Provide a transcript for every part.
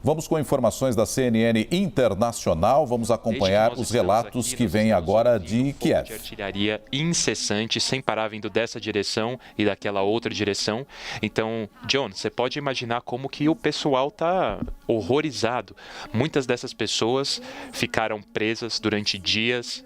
Vamos com informações da CNN Internacional. Vamos acompanhar os relatos que vêm agora de Kiev. De artilharia incessante, sem parar, vindo dessa direção e daquela outra direção. Então, John, você pode imaginar como que o pessoal está horrorizado. Muitas dessas pessoas ficaram presas durante dias,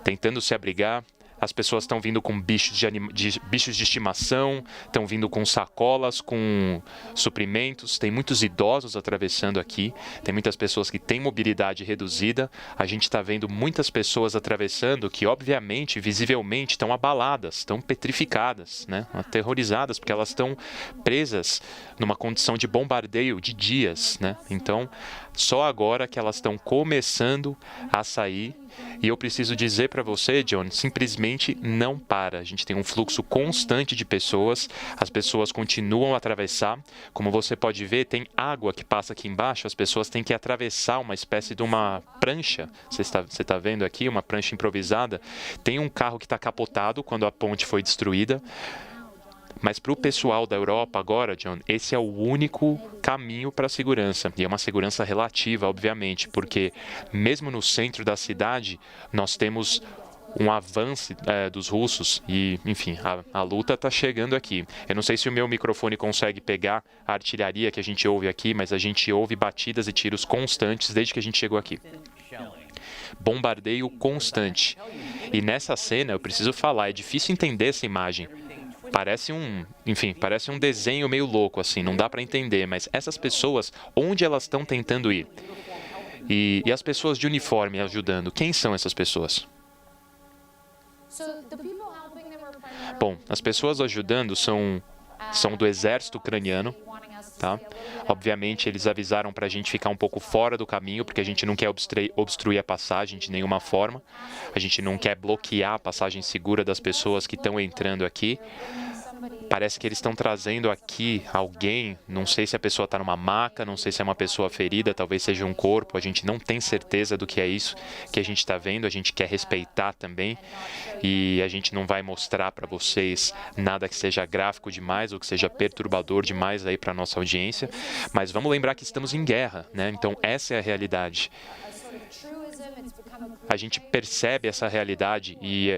tentando se abrigar. As pessoas estão vindo com bichos de estimação, estão vindo com sacolas, com suprimentos. Tem muitos idosos atravessando aqui, tem muitas pessoas que têm mobilidade reduzida. A gente está vendo muitas pessoas atravessando que, obviamente, visivelmente, estão abaladas, estão petrificadas, né? Aterrorizadas, porque elas estão presas numa condição de bombardeio de dias, né? Então, só agora que elas estão começando a sair. E eu preciso dizer para você, John, simplesmente não para. A gente tem um fluxo constante de pessoas, as pessoas continuam a atravessar. Como você pode ver, tem água que passa aqui embaixo, as pessoas têm que atravessar uma espécie de uma prancha. Você está vendo aqui, uma prancha improvisada. Tem um carro que está capotado quando a ponte foi destruída. Mas para o pessoal da Europa agora, John, esse é o único caminho para a segurança. E é uma segurança relativa, obviamente, porque mesmo no centro da cidade, nós temos um avanço dos russos e, enfim, a luta está chegando aqui. Eu não sei se o meu microfone consegue pegar a artilharia que a gente ouve aqui, mas a gente ouve batidas e tiros constantes desde que a gente chegou aqui. Bombardeio constante. E nessa cena, eu preciso falar, é difícil entender essa imagem. Parece um desenho meio louco, assim, não dá para entender, mas essas pessoas, onde elas estão tentando ir? E as pessoas de uniforme ajudando, quem são essas pessoas? Bom, as pessoas ajudando são do exército ucraniano, tá? Obviamente, eles avisaram para a gente ficar um pouco fora do caminho, porque a gente não quer obstruir a passagem de nenhuma forma. A gente não quer bloquear a passagem segura das pessoas que estão entrando aqui. Parece que eles estão trazendo aqui alguém, não sei se a pessoa está numa maca, não sei se é uma pessoa ferida, talvez seja um corpo, a gente não tem certeza do que é isso que a gente está vendo, a gente quer respeitar também e a gente não vai mostrar para vocês nada que seja gráfico demais ou que seja perturbador demais aí para a nossa audiência, mas vamos lembrar que estamos em guerra, né? Então essa é a realidade. A gente percebe essa realidade e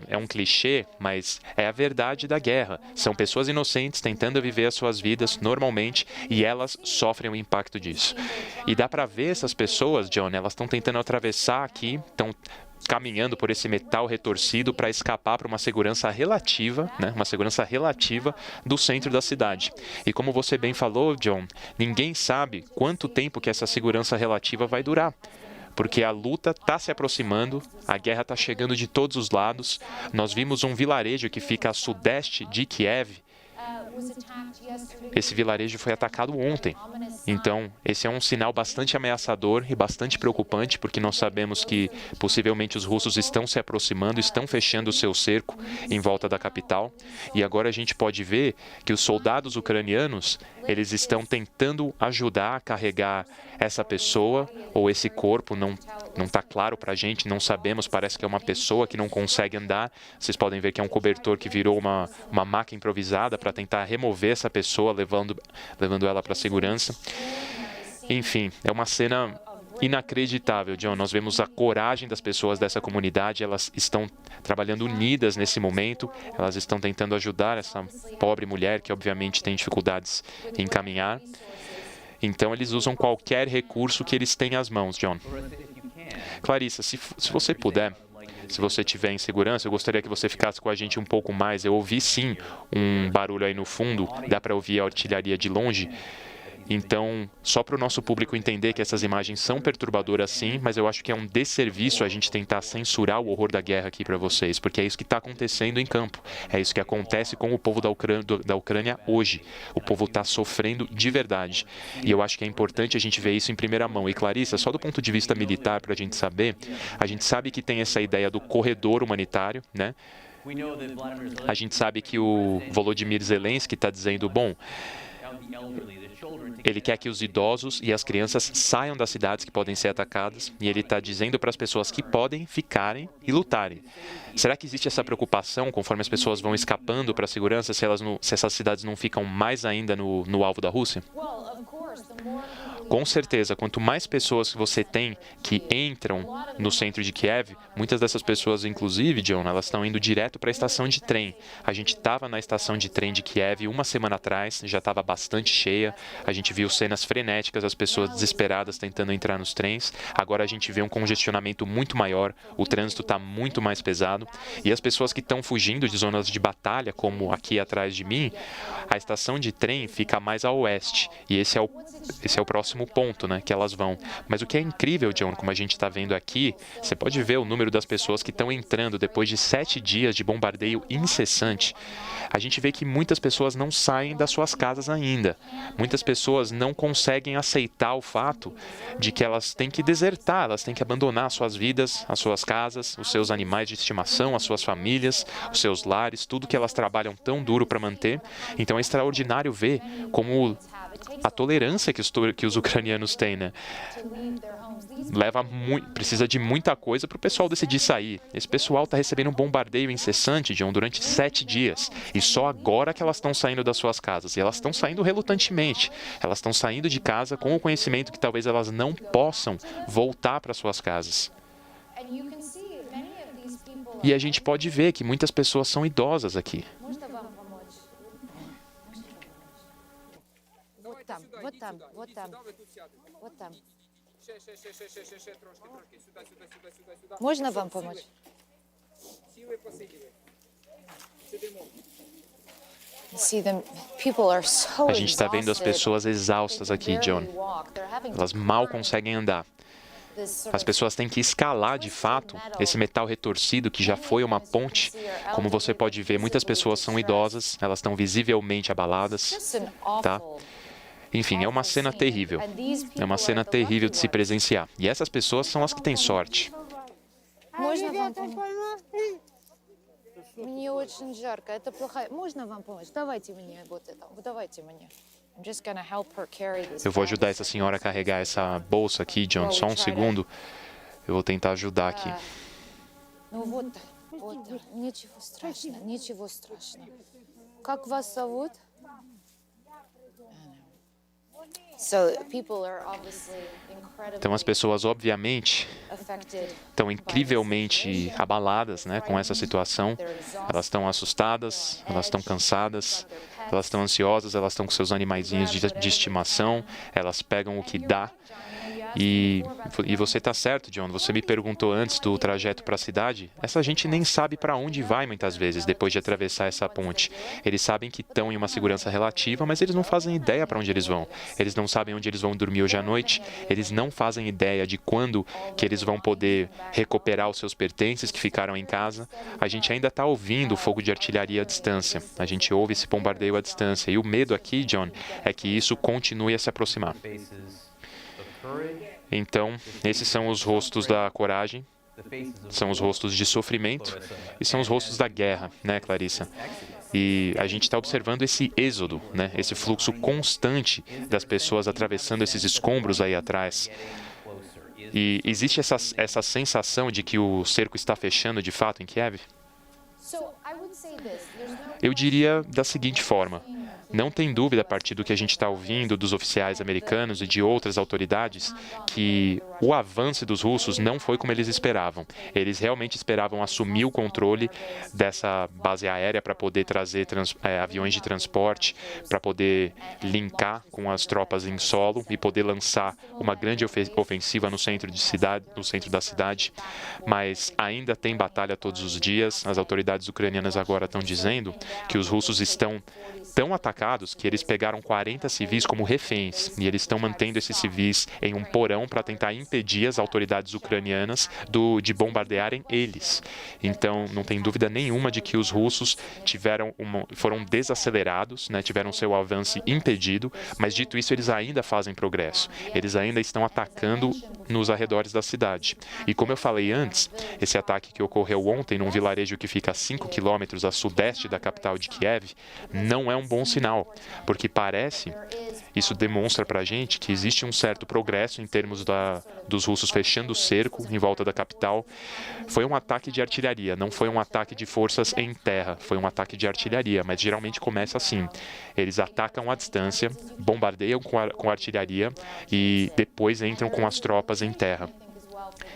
é um clichê, mas é a verdade da guerra. São pessoas inocentes tentando viver as suas vidas normalmente e elas sofrem o impacto disso. E dá para ver essas pessoas, John, elas estão tentando atravessar aqui, estão caminhando por esse metal retorcido para escapar para uma segurança relativa, né? Uma segurança relativa do centro da cidade. E como você bem falou, John, ninguém sabe quanto tempo que essa segurança relativa vai durar. Porque a luta está se aproximando, a guerra está chegando de todos os lados. Nós vimos um vilarejo que fica a sudeste de Kiev. Esse vilarejo foi atacado ontem. Então, esse é um sinal bastante ameaçador e bastante preocupante, porque nós sabemos que possivelmente os russos estão se aproximando, estão fechando o seu cerco em volta da capital. E agora a gente pode ver que os soldados ucranianos, eles estão tentando ajudar a carregar essa pessoa ou esse corpo, não está claro para a gente, não sabemos, parece que é uma pessoa que não consegue andar. Vocês podem ver que é um cobertor que virou uma maca improvisada para tentar remover essa pessoa, levando ela para a segurança. Enfim, é uma cena inacreditável, John. Nós vemos a coragem das pessoas dessa comunidade, elas estão trabalhando unidas nesse momento, elas estão tentando ajudar essa pobre mulher que obviamente tem dificuldades em caminhar. Então eles usam qualquer recurso que eles têm às mãos, John. Clarissa, se você puder, se você estiver em segurança, eu gostaria que você ficasse com a gente um pouco mais. Eu ouvi sim um barulho aí no fundo, dá para ouvir a artilharia de longe. Então, só para o nosso público entender que essas imagens são perturbadoras sim, mas eu acho que é um desserviço a gente tentar censurar o horror da guerra aqui para vocês, porque é isso que está acontecendo em campo. É isso que acontece com o povo da Ucrânia hoje. O povo está sofrendo de verdade. E eu acho que é importante a gente ver isso em primeira mão. E Clarissa, só do ponto de vista militar, para a gente sabe que tem essa ideia do corredor humanitário, né? A gente sabe que o Volodymyr Zelensky está dizendo, bom, ele quer que os idosos e as crianças saiam das cidades que podem ser atacadas e ele está dizendo para as pessoas que podem ficarem e lutarem. Será que existe essa preocupação conforme as pessoas vão escapando para a segurança, se essas cidades não ficam mais ainda no alvo da Rússia? Com certeza, quanto mais pessoas que você tem que entram no centro de Kiev, muitas dessas pessoas, inclusive, John, elas estão indo direto para a estação de trem. A gente estava na estação de trem de Kiev uma semana atrás, já estava bastante cheia. A gente viu cenas frenéticas, as pessoas desesperadas tentando entrar nos trens. Agora a gente vê um congestionamento muito maior, o trânsito está muito mais pesado. E as pessoas que estão fugindo de zonas de batalha, como aqui atrás de mim, a estação de trem fica mais a oeste. E esse é o próximo ponto, né, que elas vão. Mas o que é incrível, John, como a gente está vendo aqui, você pode ver o número das pessoas que estão entrando depois de 7 dias de bombardeio incessante. A gente vê que muitas pessoas não saem das suas casas ainda. Muitas pessoas não conseguem aceitar o fato de que elas têm que desertar, elas têm que abandonar suas vidas, as suas casas, os seus animais de estimação, as suas famílias, os seus lares, tudo que elas trabalham tão duro para manter. Então é extraordinário ver como a tolerância que os ucranianos têm, né? Precisa de muita coisa para o pessoal decidir sair. Esse pessoal está recebendo um bombardeio incessante, John, durante 7 dias. E só agora que elas estão saindo das suas casas. E elas estão saindo relutantemente. Elas estão saindo de casa com o conhecimento que talvez elas não possam voltar para suas casas. E a gente pode ver que muitas pessoas são idosas aqui. Можно вам помочь? A gente está vendo as pessoas exaustas aqui, John. Elas mal conseguem andar. As pessoas têm que escalar, de fato, esse metal retorcido que já foi uma ponte. Como você pode ver, muitas pessoas são idosas, elas estão visivelmente abaladas, tá? Enfim, é uma cena terrível. É uma cena terrível de se presenciar. E essas pessoas são as que têm sorte. Можно вам помочь? Мне очень жарко. Это плохая. Можно вам помочь? Давайте мне вот это. Давайте мне. I'm just gonna help her carry this. Eu vou ajudar essa senhora a carregar essa bolsa aqui, John. Só um segundo. Eu vou tentar ajudar aqui. Ну вот, ничего страшного, ничего страшного. Как вас зовут? Então as pessoas, obviamente, estão incrivelmente abaladas, né, com essa situação. Elas estão assustadas, elas estão cansadas, elas estão ansiosas, elas estão com seus animaizinhos de estimação, elas pegam o que dá. E você está certo, John, você me perguntou antes do trajeto para a cidade. Essa gente nem sabe para onde vai muitas vezes depois de atravessar essa ponte. Eles sabem que estão em uma segurança relativa, mas eles não fazem ideia para onde eles vão. Eles não sabem onde eles vão dormir hoje à noite, eles não fazem ideia de quando que eles vão poder recuperar os seus pertences que ficaram em casa. A gente ainda está ouvindo o fogo de artilharia à distância, a gente ouve esse bombardeio à distância. E o medo aqui, John, é que isso continue a se aproximar. Então, esses são os rostos da coragem, são os rostos de sofrimento e são os rostos da guerra, né, Clarissa? E a gente está observando esse êxodo, né, esse fluxo constante das pessoas atravessando esses escombros aí atrás. E existe essa sensação de que o cerco está fechando de fato em Kiev? Eu diria da seguinte forma. Não tem dúvida, a partir do que a gente está ouvindo dos oficiais americanos e de outras autoridades, que o avanço dos russos não foi como eles esperavam. Eles realmente esperavam assumir o controle dessa base aérea para poder trazer aviões de transporte, para poder linkar com as tropas em solo e poder lançar uma grande ofensiva no centro da cidade. Mas ainda tem batalha todos os dias. As autoridades ucranianas agora estão dizendo que os russos estão tão atacados que eles pegaram 40 civis como reféns e eles estão mantendo esses civis em um porão para tentar impedir as autoridades ucranianas de bombardearem eles. Então, não tem dúvida nenhuma de que os russos foram desacelerados, né, tiveram seu avanço impedido, mas dito isso, eles ainda fazem progresso. Eles ainda estão atacando nos arredores da cidade. E como eu falei antes, esse ataque que ocorreu ontem num vilarejo que fica a 5 quilômetros a sudeste da capital de Kiev não é um bom sinal, porque isso demonstra para a gente que existe um certo progresso em termos dos russos fechando o cerco em volta da capital. Foi um ataque de artilharia, não foi um ataque de forças em terra, foi um ataque de artilharia, mas geralmente começa assim. Eles atacam à distância, bombardeiam com artilharia e depois entram com as tropas em terra.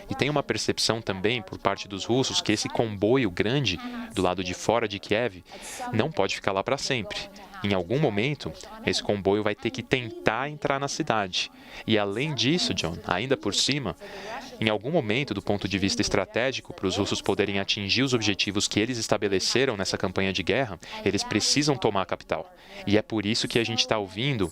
E tem uma percepção também por parte dos russos que esse comboio grande do lado de fora de Kiev não pode ficar lá para sempre. Em algum momento, esse comboio vai ter que tentar entrar na cidade. E além disso, John, ainda por cima, em algum momento, do ponto de vista estratégico, para os russos poderem atingir os objetivos que eles estabeleceram nessa campanha de guerra, eles precisam tomar a capital. E é por isso que a gente está ouvindo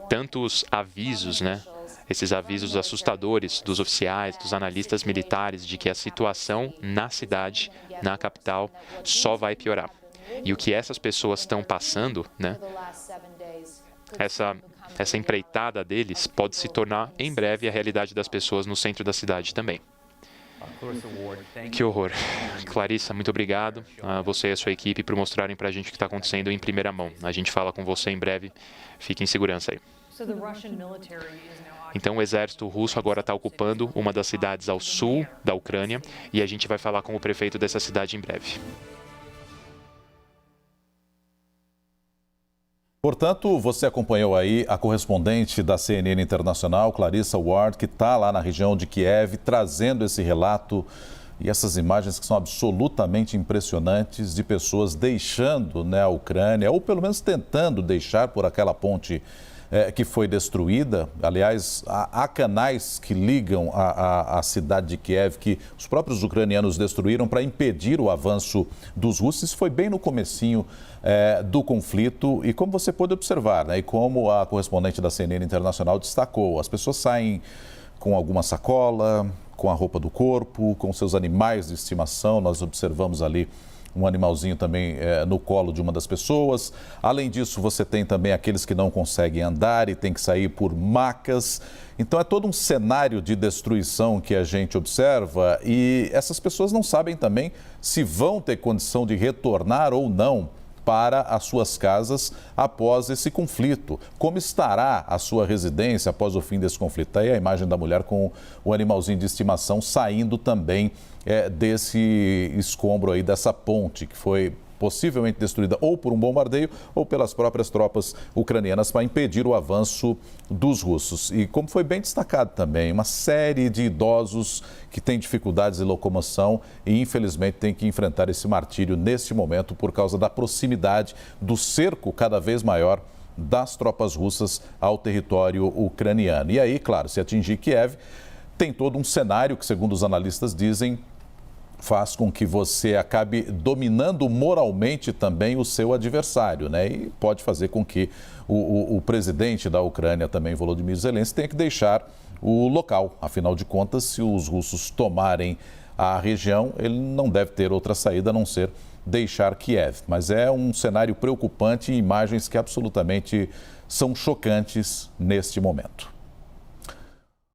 tantos avisos, né? Esses avisos assustadores dos oficiais, dos analistas militares, de que a situação na cidade, na capital, só vai piorar. E o que essas pessoas estão passando, né? Essa empreitada deles pode se tornar em breve a realidade das pessoas no centro da cidade também. Que horror. Clarissa, muito obrigado a você e a sua equipe por mostrarem para a gente o que está acontecendo em primeira mão. A gente fala com você em breve. Fique em segurança aí. Então, o exército russo agora está ocupando uma das cidades ao sul da Ucrânia e a gente vai falar com o prefeito dessa cidade em breve. Portanto, você acompanhou aí a correspondente da CNN Internacional, Clarissa Ward, que está lá na região de Kiev, trazendo esse relato e essas imagens que são absolutamente impressionantes de pessoas deixando, né, a Ucrânia, ou pelo menos tentando deixar por aquela ponte que foi destruída. Aliás, há canais que ligam a cidade de Kiev que os próprios ucranianos destruíram para impedir o avanço dos russos. Isso foi bem no comecinho do conflito e como você pôde observar, né, e como a correspondente da CNN Internacional destacou, as pessoas saem com alguma sacola, com a roupa do corpo, com seus animais de estimação. Nós observamos ali um animalzinho também no colo de uma das pessoas. Além disso, você tem também aqueles que não conseguem andar e tem que sair por macas. Então, é todo um cenário de destruição que a gente observa e essas pessoas não sabem também se vão ter condição de retornar ou não para as suas casas após esse conflito. Como estará a sua residência após o fim desse conflito? Aí a imagem da mulher com o animalzinho de estimação saindo também desse escombro aí, dessa ponte que foi possivelmente destruída ou por um bombardeio ou pelas próprias tropas ucranianas para impedir o avanço dos russos. E como foi bem destacado também, uma série de idosos que têm dificuldades de locomoção e infelizmente têm que enfrentar esse martírio neste momento por causa da proximidade do cerco cada vez maior das tropas russas ao território ucraniano. E aí, claro, se atingir Kiev, tem todo um cenário que, segundo os analistas dizem, faz com que você acabe dominando moralmente também o seu adversário, né? E pode fazer com que o presidente da Ucrânia também, Volodymyr Zelensky, tenha que deixar o local. Afinal de contas, se os russos tomarem a região, ele não deve ter outra saída a não ser deixar Kiev. Mas é um cenário preocupante e imagens que absolutamente são chocantes neste momento.